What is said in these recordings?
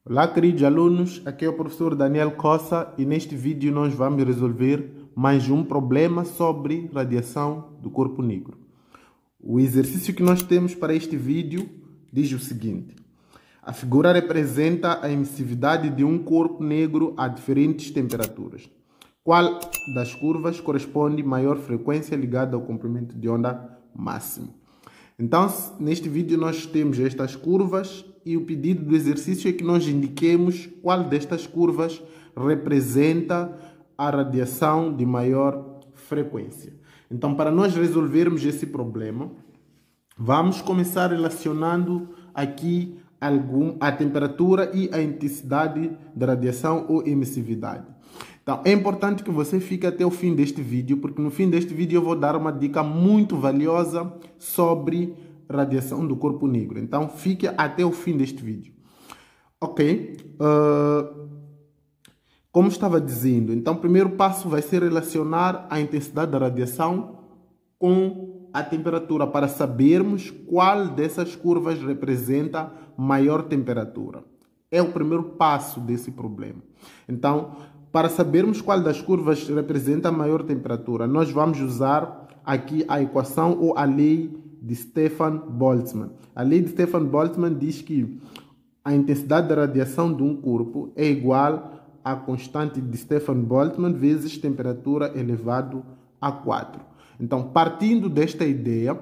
Olá, queridos alunos, aqui é o professor Daniel Cossa e neste vídeo nós vamos resolver mais um problema sobre radiação do corpo negro. O exercício que nós temos para este vídeo diz o seguinte: a figura representa a emissividade de um corpo negro a diferentes temperaturas. Qual das curvas corresponde à maior frequência ligada ao comprimento de onda máximo? Então, neste vídeo nós temos estas curvas e o pedido do exercício é que nós indiquemos qual destas curvas representa a radiação de maior frequência. Então, para nós resolvermos esse problema, vamos começar relacionando aqui a temperatura e a intensidade da radiação ou emissividade. Então, é importante que você fique até o fim deste vídeo, porque no fim deste vídeo eu vou dar uma dica muito valiosa sobre radiação do corpo negro. Então, fique até o fim deste vídeo. Ok. Como estava dizendo, então o primeiro passo vai ser relacionar a intensidade da radiação com a temperatura, para sabermos qual dessas curvas representa maior temperatura. É o primeiro passo desse problema. Então, para sabermos qual das curvas representa a maior temperatura, nós vamos usar aqui a equação ou a lei de Stefan-Boltzmann. A lei de Stefan-Boltzmann diz que a intensidade da radiação de um corpo é igual à constante de Stefan-Boltzmann vezes temperatura elevado a 4. Então, partindo desta ideia,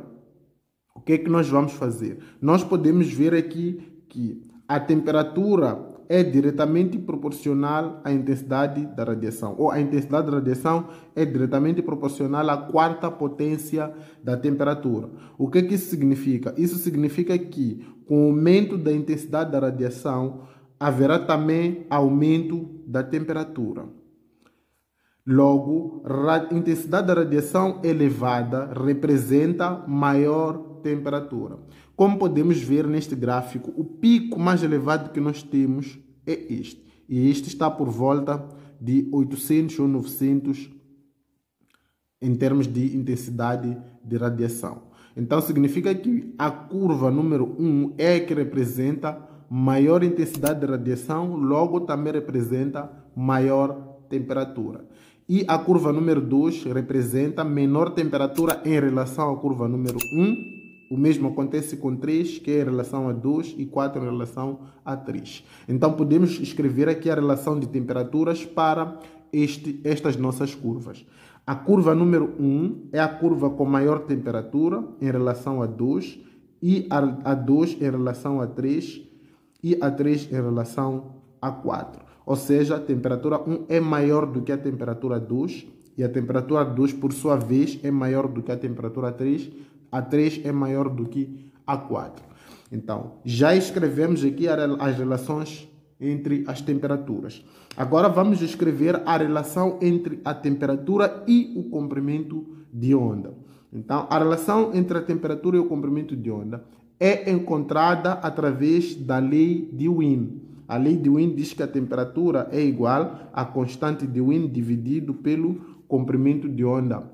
o que é que nós vamos fazer? Nós podemos ver aqui que a temperatura é diretamente proporcional à intensidade da radiação, ou a intensidade da radiação é diretamente proporcional à quarta potência da temperatura. O que é que isso significa? Isso significa que, com o aumento da intensidade da radiação, haverá também aumento da temperatura. Logo, a intensidade da radiação elevada representa maior temperatura. Como podemos ver neste gráfico, o pico mais elevado que nós temos é este. E este está por volta de 800 ou 900 em termos de intensidade de radiação. Então, significa que a curva número 1 é a que representa maior intensidade de radiação, logo também representa maior temperatura. E a curva número 2 representa menor temperatura em relação à curva número 1. O mesmo acontece com 3, que é em relação a 2, e 4 em relação a 3. Então, podemos escrever aqui a relação de temperaturas para estas nossas curvas. A curva número 1 é a curva com maior temperatura em relação a 2, e a 2 em relação a 3, e a 3 em relação a 4. Ou seja, a temperatura 1 é maior do que a temperatura 2, e a temperatura 2, por sua vez, é maior do que a temperatura 3, a 3 é maior do que a 4. Então, já escrevemos aqui as relações entre as temperaturas. Agora vamos escrever a relação entre a temperatura e o comprimento de onda. Então, a relação entre a temperatura e o comprimento de onda é encontrada através da lei de Wien. A lei de Wien diz que a temperatura é igual à constante de Wien dividido pelo comprimento de onda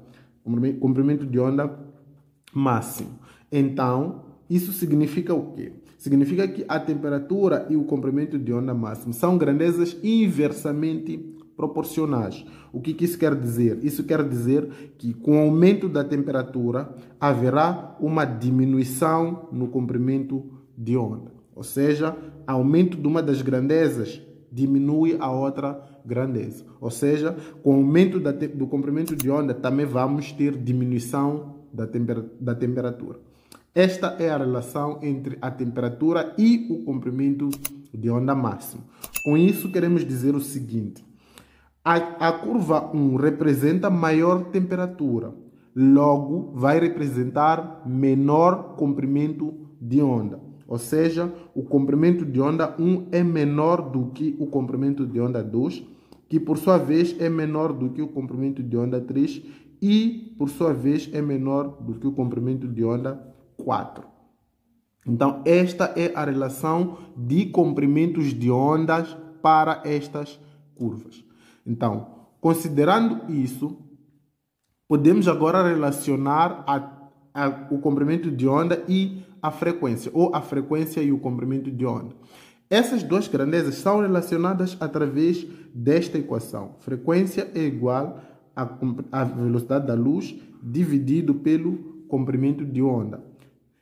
máximo. Então, isso significa o quê? Significa que a temperatura e o comprimento de onda máximo são grandezas inversamente proporcionais. O que isso quer dizer? Isso quer dizer que com o aumento da temperatura haverá uma diminuição no comprimento de onda. Ou seja, aumento de uma das grandezas diminui a outra grandeza. Ou seja, com o aumento do comprimento de onda também vamos ter diminuição da temperatura. Esta é a relação entre a temperatura e o comprimento de onda máximo. Com isso, queremos dizer o seguinte: a curva 1 representa maior temperatura, logo vai representar menor comprimento de onda. Ou seja, o comprimento de onda 1 é menor do que o comprimento de onda 2, que por sua vez é menor do que o comprimento de onda 3 e, por sua vez, é menor do que o comprimento de onda 4. Então, esta é a relação de comprimentos de ondas para estas curvas. Então, considerando isso, podemos agora relacionar o comprimento de onda e a frequência, ou a frequência e o comprimento de onda. Essas duas grandezas são relacionadas através desta equação. Frequência é igual à velocidade da luz dividido pelo comprimento de onda.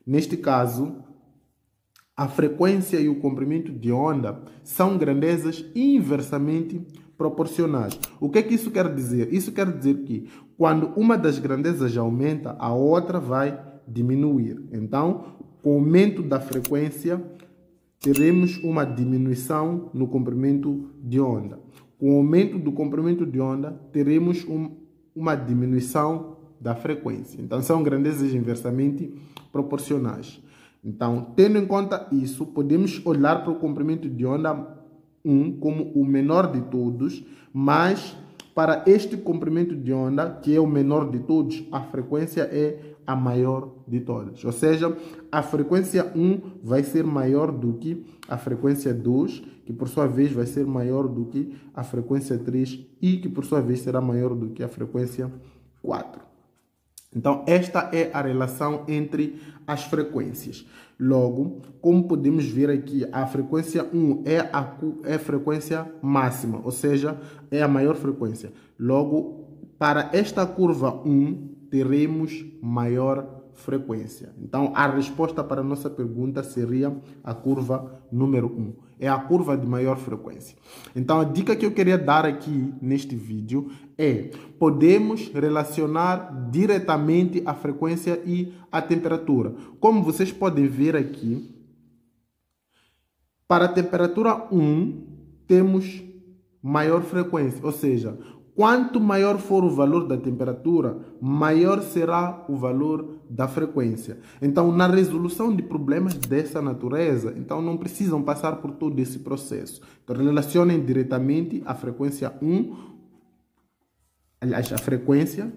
Neste caso, a frequência e o comprimento de onda são grandezas inversamente proporcionais. O que é que isso quer dizer? Isso quer dizer que quando uma das grandezas aumenta, a outra vai diminuir. Então, com o aumento da frequência, teremos uma diminuição no comprimento de onda. Com o aumento do comprimento de onda, teremos uma diminuição da frequência. Então, são grandezas inversamente proporcionais. Então, tendo em conta isso, podemos olhar para o comprimento de onda 1 como o menor de todos, mas para este comprimento de onda, que é o menor de todos, a frequência é a maior de todas. Ou seja, a frequência 1 vai ser maior do que a frequência 2, que por sua vez vai ser maior do que a frequência 3 e que por sua vez será maior do que a frequência 4. Então, esta é a relação entre as frequências. Logo, como podemos ver aqui, a frequência 1 é a frequência máxima, ou seja, é a maior frequência. Logo, para esta curva 1, teremos maior frequência. Então, a resposta para a nossa pergunta seria a curva número 1. É a curva de maior frequência. Então, a dica que eu queria dar aqui neste vídeo é: podemos relacionar diretamente a frequência e a temperatura. Como vocês podem ver aqui, para a temperatura 1, temos maior frequência, ou seja, quanto maior for o valor da temperatura, maior será o valor da frequência. Então, na resolução de problemas dessa natureza, então não precisam passar por todo esse processo. Então, relacionem diretamente a frequência 1, aliás, a frequência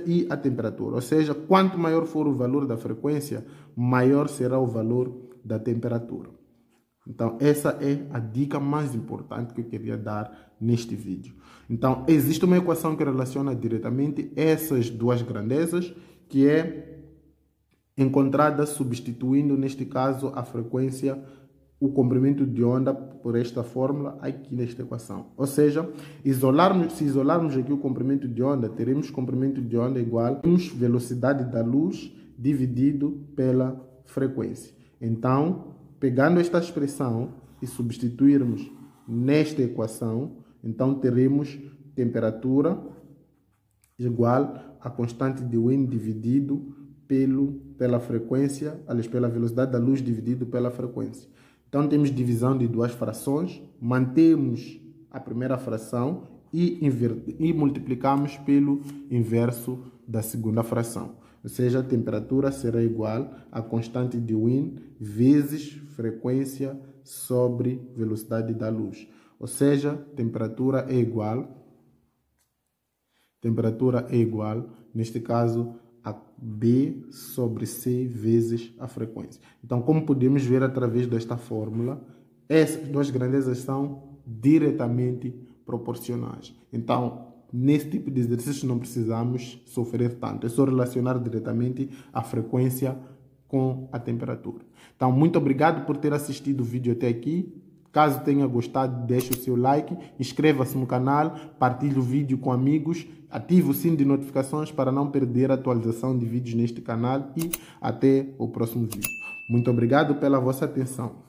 e a temperatura. Ou seja, quanto maior for o valor da frequência, maior será o valor da temperatura. Então, essa é a dica mais importante que eu queria dar neste vídeo. Então, existe uma equação que relaciona diretamente essas duas grandezas, que é encontrada substituindo, neste caso, a frequência, o comprimento de onda por esta fórmula aqui nesta equação. Ou seja, se isolarmos aqui o comprimento de onda, teremos comprimento de onda igual a velocidade da luz dividido pela frequência. Então, pegando esta expressão e substituirmos nesta equação, então teremos temperatura igual a constante de Wien dividido pela frequência, aliás, pela velocidade da luz dividido pela frequência. Então temos divisão de duas frações, mantemos a primeira fração e multiplicamos pelo inverso da segunda fração. Ou seja, a temperatura será igual a constante de Wien vezes frequência sobre velocidade da luz. Ou seja, temperatura é igual, neste caso, a B sobre C vezes a frequência. Então, como podemos ver através desta fórmula, essas duas grandezas são diretamente proporcionais. Então, nesse tipo de exercício não precisamos sofrer tanto. É só relacionar diretamente a frequência com a temperatura. Então, muito obrigado por ter assistido o vídeo até aqui. Caso tenha gostado, deixe o seu like, inscreva-se no canal, partilhe o vídeo com amigos, ative o sino de notificações para não perder a atualização de vídeos neste canal e até o próximo vídeo. Muito obrigado pela vossa atenção.